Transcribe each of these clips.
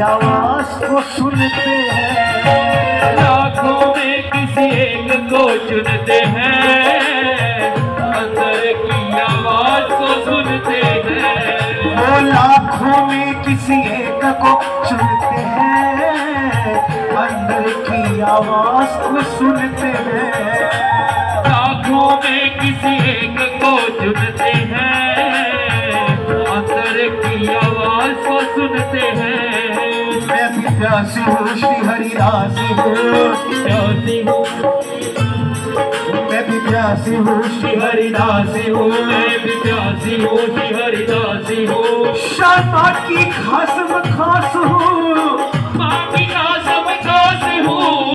आवाज को सुनते हैं, लाखों में किसी एक को चुनते हैं, अंदर की आवाज को सुनते हैं। वो लाखों में किसी एक को चुनते हैं, अंदर की आवाज को सुनते हैं। लाखों में किसी एक को चुनते हैं, अंदर की आवाज को सुनते हैं। मैं भी प्यासी हूँ श्री हरिदासी हूँ, प्यासी हूँ मैं भी प्यासी हूँ श्री हरिदासी हूँ, मैं भी प्यासी हूँ श्री हरिदासी हूँ। शर्मा की खास में खास हूँ, माँ की खास में खास हूँ।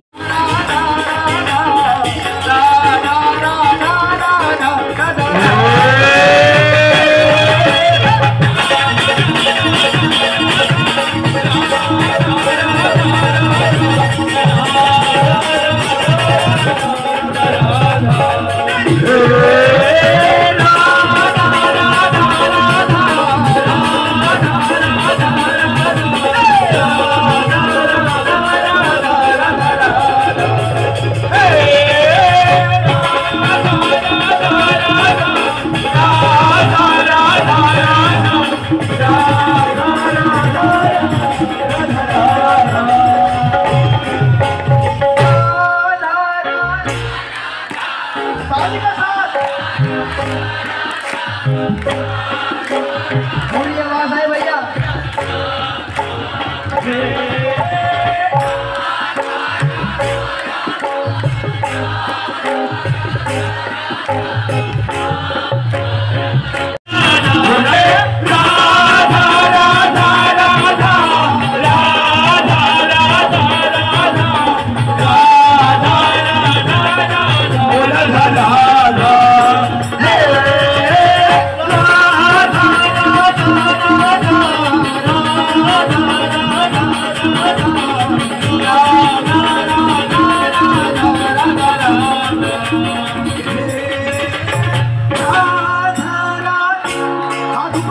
पूरी आवाज आए भैया।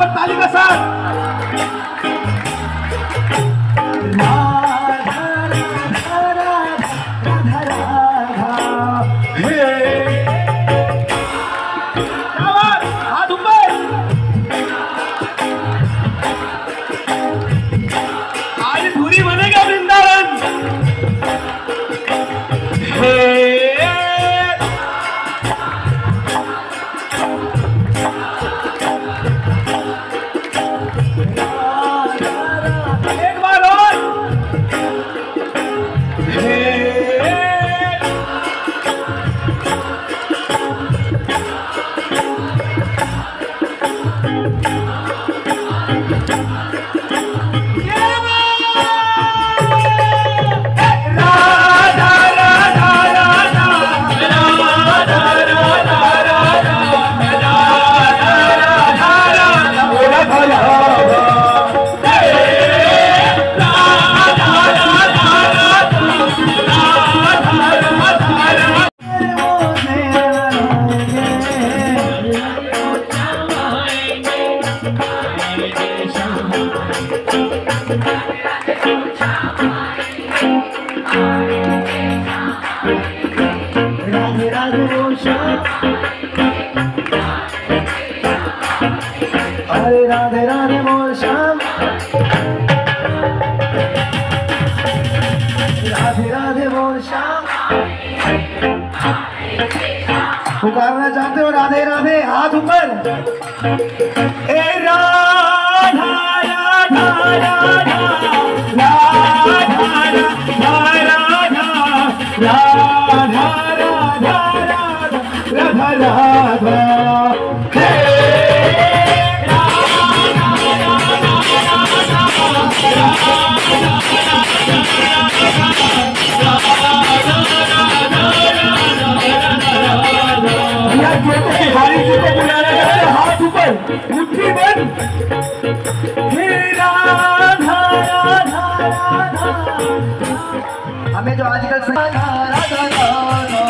ताली का साथ हाथ ऊपर। आज पूरी बनेगा वृंदावन। एक बार और। राधे राधे बोल श्याम, हरे राधे राधे बोल श्याम, राधे राधे बोल श्याम। पुकारना चाहते हो राधे राधे, हाथ ऊपर। ए राधा राधा राधा राधा राधा राधा राधा राधा। बिहारी जी को बुलाना है, हाथ ऊपर, मुट्ठी बंद। हे राधा राधा राधा, हमें जो आजकल राधा राधा राधा,